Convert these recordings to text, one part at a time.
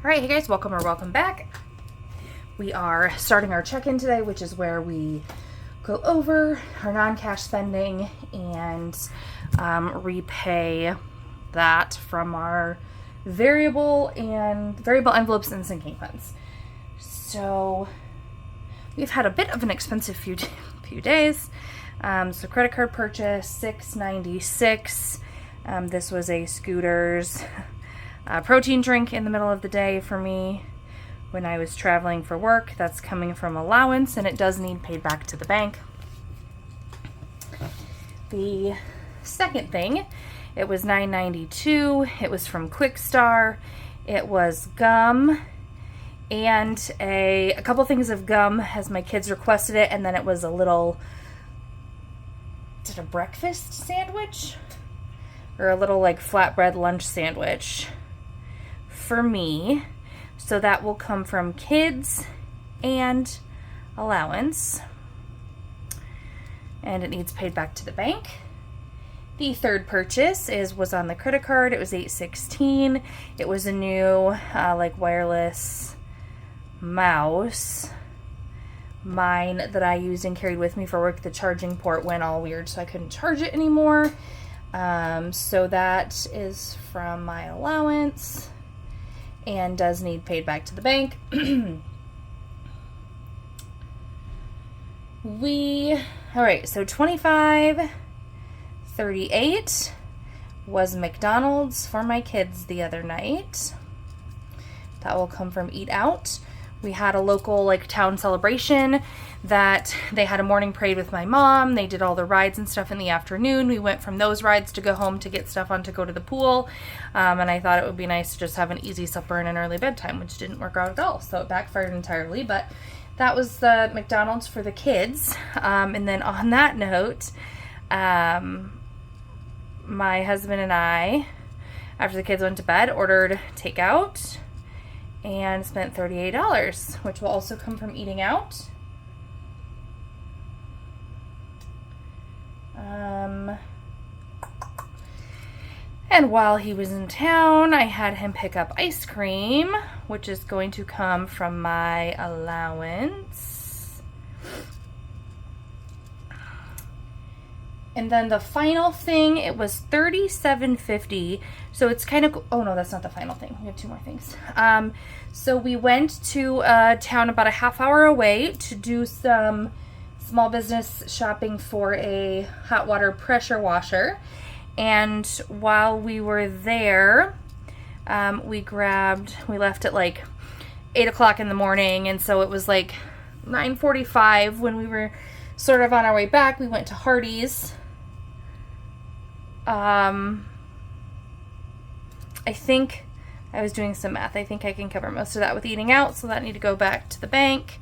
All right, hey guys, welcome or welcome back. We are starting our check-in today, which is where we go over our non-cash spending and repay that from our variable envelopes and sinking funds. So we've had a bit of an expensive few days. So credit card purchase, $6.96. This was a Scooter's protein drink in the middle of the day for me when I was traveling for work. That's coming from allowance, and it does need paid back to the bank. The second thing, it was $9.92. It was from Quick Star. It was gum and a couple things of gum as my kids requested it, and then it was a breakfast sandwich or a little like flatbread lunch sandwich for me. So that will come from kids and allowance, and it needs paid back to the bank. The third purchase was on the credit card. It was $8.16. It was a new wireless mouse, mine that I used and carried with me for work. The charging port went all weird, so I couldn't charge it anymore. So that is from my allowance and does need paid back to the bank. Alright, so $25.38 was McDonald's for my kids the other night. That will come from Eat Out. We had a local town celebration that they had a morning parade with my mom. They did all the rides and stuff in the afternoon. We went from those rides to go home to get stuff on to go to the pool. And I thought it would be nice to just have an easy supper and an early bedtime, which didn't work out at all. So it backfired entirely. But that was the McDonald's for the kids. And then on that note, my husband and I, after the kids went to bed, ordered takeout and spent $38, which will also come from eating out. And while he was in town, I had him pick up ice cream, which is going to come from my allowance. And then the final thing, it was $37.50. So it's kind of, oh no, that's not the final thing. We have two more things. So we went to a town about a half hour away to do some small business shopping for a hot water pressure washer. And while we were there, we left at 8 o'clock in the morning. And so it was 9:45 when we were sort of on our way back. We went to Hardee's. I think I was doing some math. I think I can cover most of that with eating out, so that need to go back to the bank.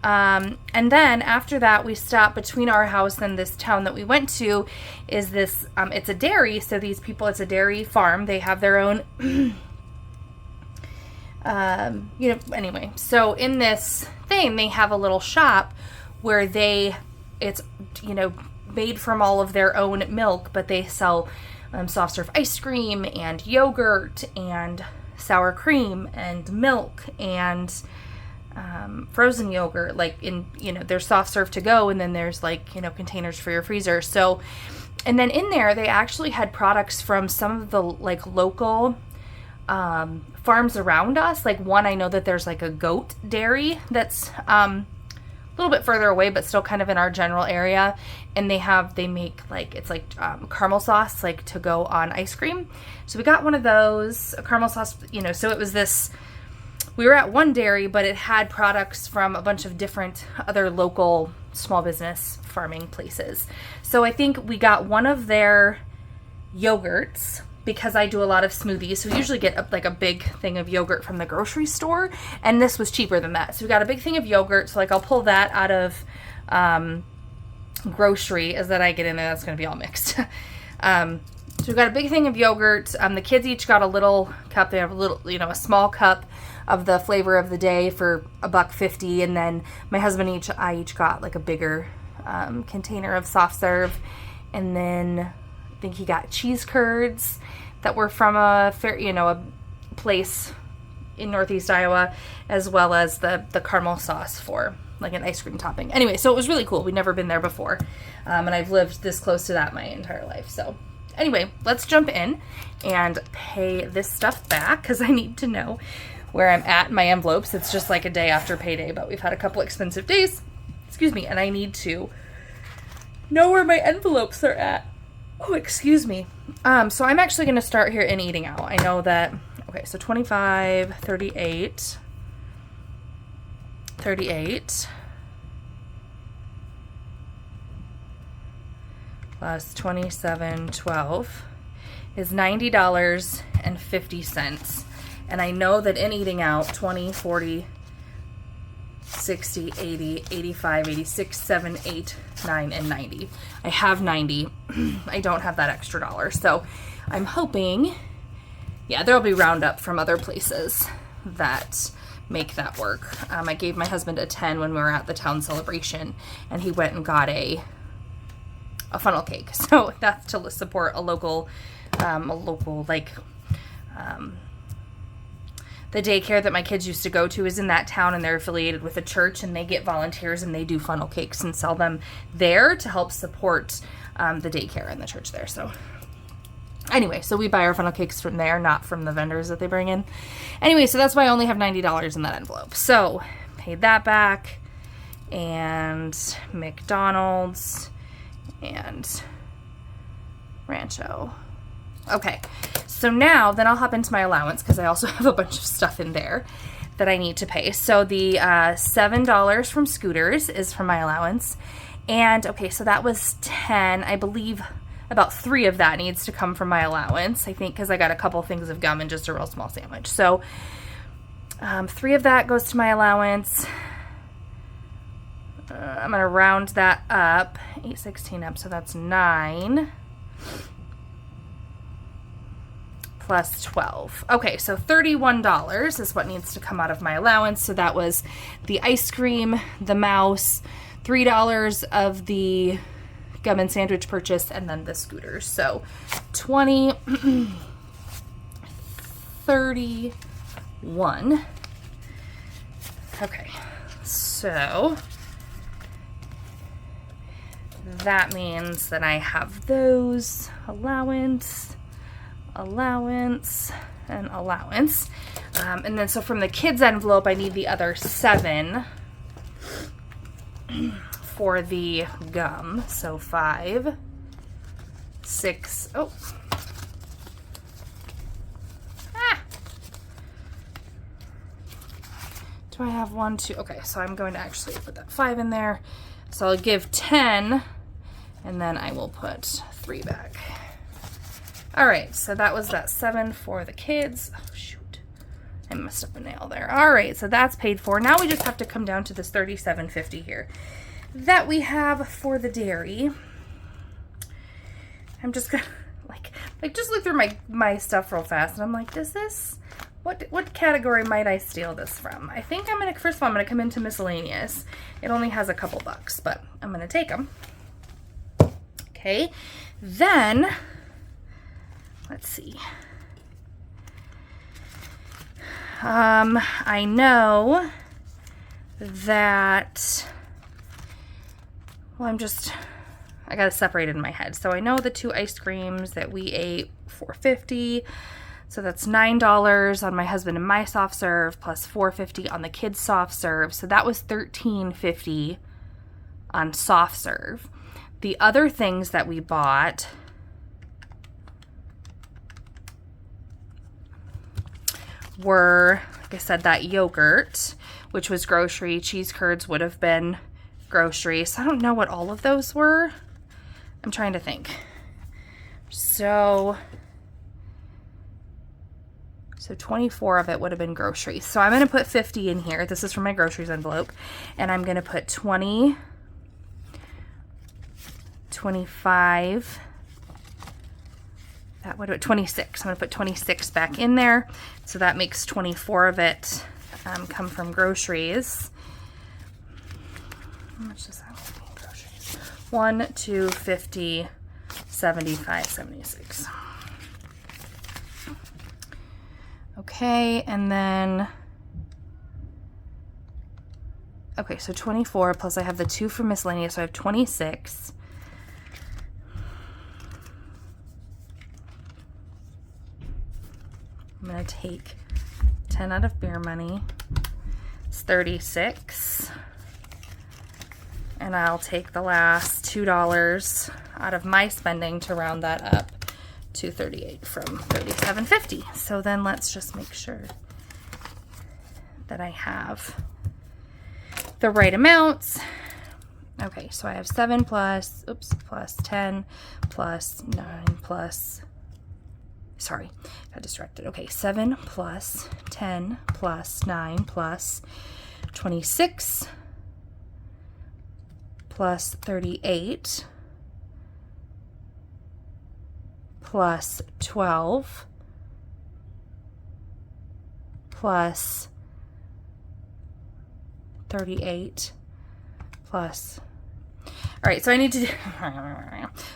And then after that, we stopped between our house and this town that we went to is this, it's a dairy. So these people, it's a dairy farm. They have their own, anyway. So in this thing, they have a little shop where it's made from all of their own milk, but they sell soft serve ice cream and yogurt and sour cream and milk and frozen yogurt, there's soft serve to go, and then there's containers for your freezer. So, and then in there they actually had products from some of the local farms around us. One, I know that there's a goat dairy that's a little bit further away, but still kind of in our general area, and they make caramel sauce to go on ice cream. So we got one of those, a caramel sauce, so it was this. We were at one dairy, but it had products from a bunch of different other local small business farming places. So I think we got one of their yogurts because I do a lot of smoothies. So we usually get a big thing of yogurt from the grocery store, and this was cheaper than that. So we got a big thing of yogurt. So I'll pull that out of grocery as that I get in there. That's going to be all mixed. So we got a big thing of yogurt. The kids each got a little cup. They have a small cup of the flavor of the day for $1.50, and then my husband I each got a bigger container of soft serve, and then I think he got cheese curds that were from a place in Northeast Iowa, as well as the caramel sauce for like an ice cream topping. Anyway, so it was really cool. We'd never been there before. And I've lived this close to that my entire life. So anyway, let's jump in and pay this stuff back because I need to know where I'm at in my envelopes. It's just like a day after payday, but we've had a couple expensive days. Excuse me. And I need to know where my envelopes are at. Oh, excuse me. So I'm actually going to start here in eating out. I know that, okay, so 25, 38 plus 27.12 is $90.50. And I know that in eating out, 20, 40, 60, 80, 85, 86, 7, 8, 9, and 90. I have 90. I don't have that extra dollar. So I'm hoping, yeah, there'll be roundup from other places that make that work. I gave my husband a 10 when we were at the town celebration, and he went and got a funnel cake. So that's to support a local like, the daycare that my kids used to go to is in that town, and they're affiliated with a church, and they get volunteers and they do funnel cakes and sell them there to help support the daycare and the church there. So anyway, so we buy our funnel cakes from there, not from the vendors that they bring in. Anyway, so that's why I only have $90 in that envelope. So paid that back, and McDonald's and Rancho. Okay, so now then I'll hop into my allowance because I also have a bunch of stuff in there that I need to pay. So the $7 from Scooters is from my allowance. And okay, so that was 10. I believe about 3 of that needs to come from my allowance, I think, because I got a couple things of gum and just a real small sandwich. So 3 of that goes to my allowance. I'm going to round that up, 8/16 up, so that's 9 plus 12. Okay, so $31 is what needs to come out of my allowance. So that was the ice cream, the mouse, $3 of the gum and sandwich purchase, and then the scooters. So 20, 31. Okay, so that means that I have those allowance, and allowance. And then so from the kids envelope, I need the other 7 for the gum. So 5, 6, oh. Do I have 1, 2? Okay, so I'm going to actually put that 5 in there. So I'll give 10, and then I will put 3 back. All right, so that was that 7 for the kids. Oh, shoot. I messed up a nail there. All right, so that's paid for. Now we just have to come down to this $37.50 here that we have for the dairy. I'm just gonna like just look through my stuff real fast, and I'm like, does this, what category might I steal this from? I think I'm gonna, first of all, I'm gonna come into miscellaneous. It only has a couple bucks, but I'm gonna take them. Okay, then let's see. I know that, well, I got it separated in my head. So I know the 2 ice creams that we ate, $4.50. So that's $9 on my husband and my soft serve, plus $4.50 on the kids' soft serve. So that was $13.50 on soft serve. The other things that we bought were, like I said, that yogurt, which was grocery. Cheese curds would have been grocery. So I don't know what all of those were. I'm trying to think. So 24 of it would have been groceries. So I'm going to put 50 in here. This is from my groceries envelope. And I'm going to put 20, 25, that would be 26. I'm going to put 26 back in there. So that makes 24 of it come from groceries. How much does that mean, groceries? 1, 2, 50, 75, 76. Okay, and then Okay, so 24 plus I have the 2 for miscellaneous, so I have 26. I'm going to take 10 out of beer money. It's 36. And I'll take the last $2 out of my spending to round that up to 38 from 37.50. So then let's just make sure that I have the right amounts. Okay, so I have 7 plus 10 plus 9 plus, sorry, got distracted. Okay, 7 plus 10 plus 9 plus 26 plus 38 plus 12 plus 38 plus, all right, so I need to,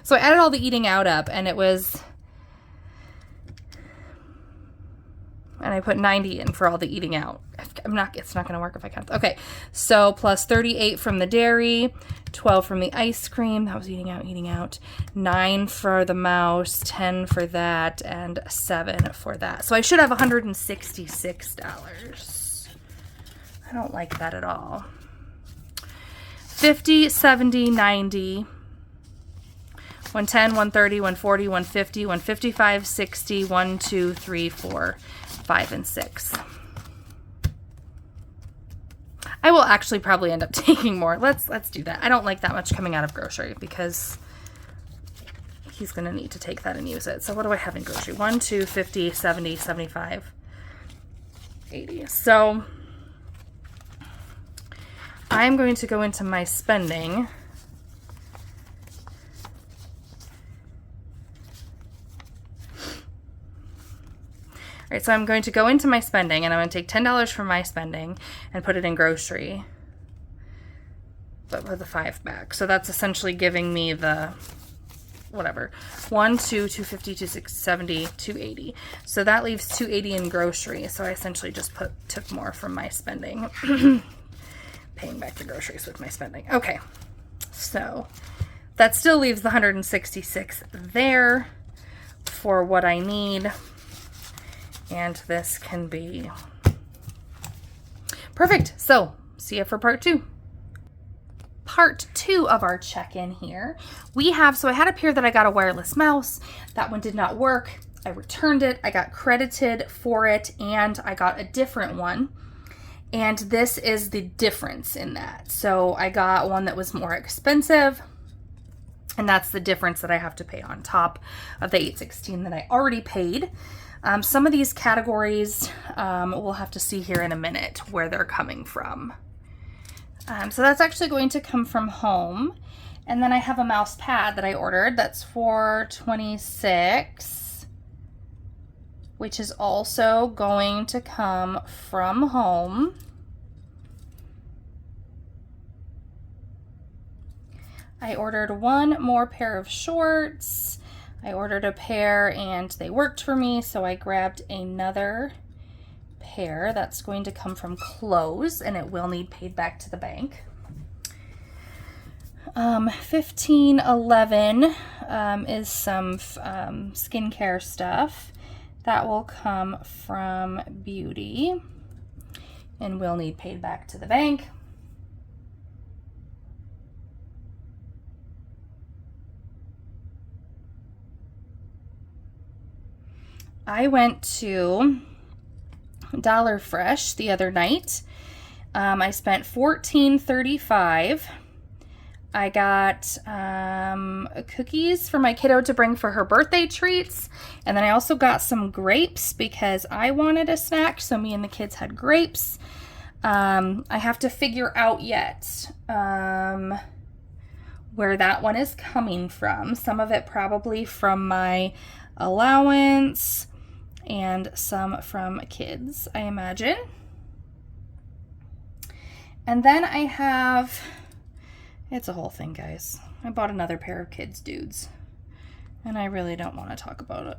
so I added all the eating out up, and it was, and I put 90 in for all the eating out. It's not going to work if I count. Okay, so plus 38 from the dairy, 12 from the ice cream, that was eating out, 9 for the mouse, 10 for that, and 7 for that. So I should have $166. I don't like that at all. 50, 70, 90, 110, 130, 140, 150, 155, 60, 1, 2, 3, 4, 5, and 6. I will actually probably end up taking more. Let's do that. I don't like that much coming out of grocery because he's going to need to take that and use it. So what do I have in grocery? 1, 2, 50, 70, 75, 80. So I'm going to go into my spending. All right, so I'm going to go into my spending, and I'm going to take $10 from my spending and put it in grocery, but with the 5 back. So that's essentially giving me the, whatever, 1, 2, 250, 270, 280. So that leaves 280 in grocery. So I essentially just took more from my spending, paying back the groceries with my spending. Okay, so that still leaves the 166 there for what I need. And this can be perfect. So see you for part 2. Part 2 of our check-in here. We have, so I had a pair that I got a wireless mouse. That one did not work. I returned it. I got credited for it, and I got a different one. And this is the difference in that. So I got one that was more expensive, and that's the difference that I have to pay on top of the $816 that I already paid. Some of these categories we'll have to see here in a minute where they're coming from. So that's actually going to come from home. And then I have a mouse pad that I ordered that's for $26, which is also going to come from home. I ordered one more pair of shorts. I ordered a pair and they worked for me, so I grabbed another pair. That's going to come from Clothes, and it will need paid back to the bank. 1511 is some skincare stuff. That will come from Beauty and will need paid back to the bank. I went to Dollar Fresh the other night. I spent $14.35. I got cookies for my kiddo to bring for her birthday treats. And then I also got some grapes because I wanted a snack. So me and the kids had grapes. I have to figure out yet where that one is coming from. Some of it probably from my allowance and some from kids, I imagine. And then I have, it's a whole thing, guys. I bought another pair of kids' dudes, and I really don't want to talk about it.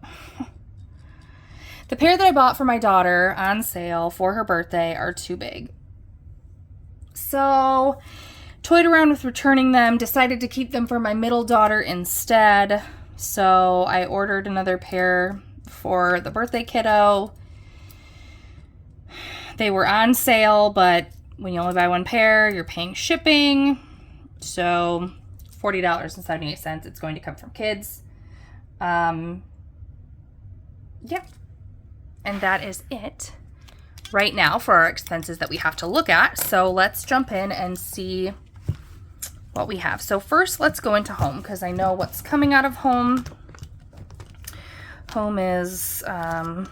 The pair that I bought for my daughter on sale for her birthday are too big. So toyed around with returning them, decided to keep them for my middle daughter instead. So I ordered another pair for the birthday kiddo. They were on sale, but when you only buy one pair, you're paying shipping. So $40.78. It's going to come from kids. Yeah. And that is it right now for our expenses that we have to look at. So let's jump in and see what we have. So first, let's go into home because I know what's coming out of home. Home is I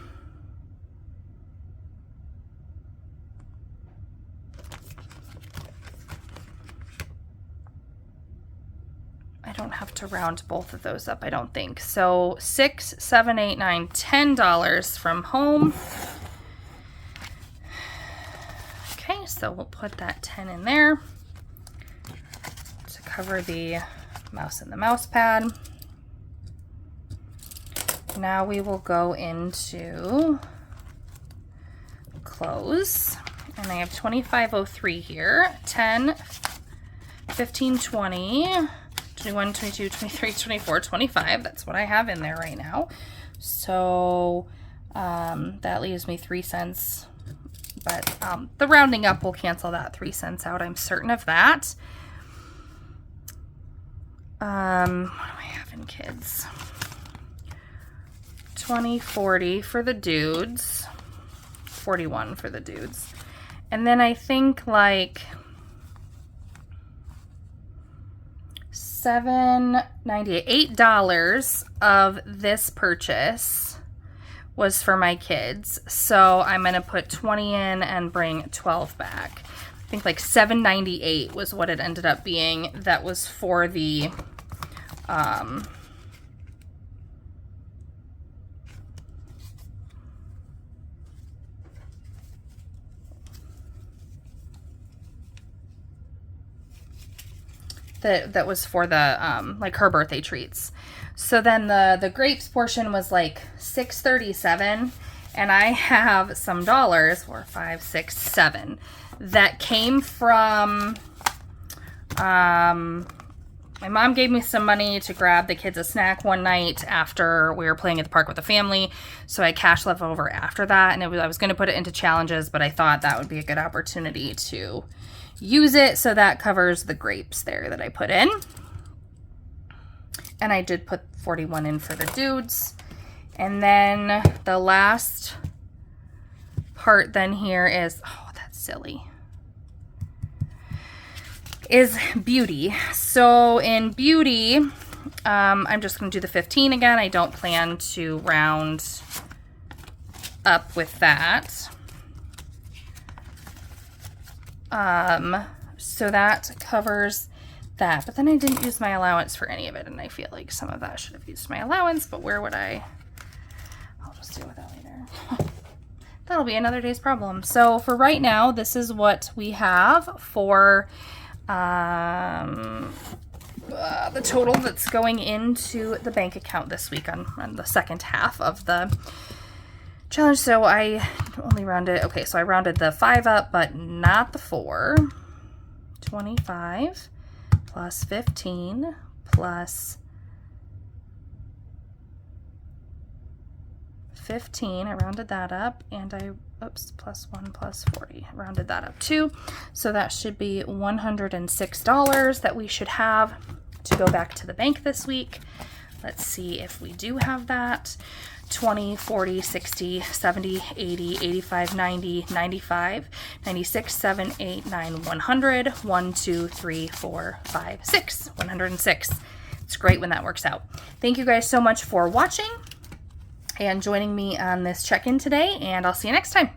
don't have to round both of those up, I don't think. So $6, $7, $8, $9, $10 from home. Okay, so we'll put that 10 in there to cover the mouse and the mouse pad. Now we will go into clothes, and I have $25.03 here. 10, 15, 20, 21, 22, 23, 24, 25. That's what I have in there right now. So that leaves me 3 cents, but the rounding up will cancel that 3 cents out. I'm certain of that. What do I have in kids? 20, 40 for the dudes, 41 for the dudes. And then I think like $7.98, $8 of this purchase was for my kids. So I'm going to put 20 in and bring 12 back. I think like $7.98 was what it ended up being. That was for the that was for the like her birthday treats. So then the grapes portion was like $6.37, and I have some dollars, 4, 5, 6, 7, that came from my mom gave me some money to grab the kids a snack one night after we were playing at the park with the family. So I cashed left over after that, and I was going to put it into challenges, but I thought that would be a good opportunity to use it. So that covers the grapes there that I put in. And I did put 41 in for the dudes. And then the last part then here is, oh, that's silly, is beauty. So in beauty, I'm just going to do the 15 again. I don't plan to round up with that. So that covers that, but then I didn't use my allowance for any of it, and I feel like some of that should have used my allowance, but where would I? I'll just deal with that later. That'll be another day's problem. So for right now, this is what we have for the total that's going into the bank account this week on the second half of the challenge. So I only rounded, okay, so I rounded the 5 up, but not the 4. 25 plus 15 plus 15, I rounded that up, and plus 1 plus 40, I rounded that up too. So that should be $106 that we should have to go back to the bank this week. Let's see if we do have that. 20, 40, 60, 70, 80, 85, 90, 95, 96, 7, 8, 9, 100, 1, 2, 3, 4, 5, 6, 106. It's great when that works out. Thank you guys so much for watching and joining me on this check-in today, and I'll see you next time.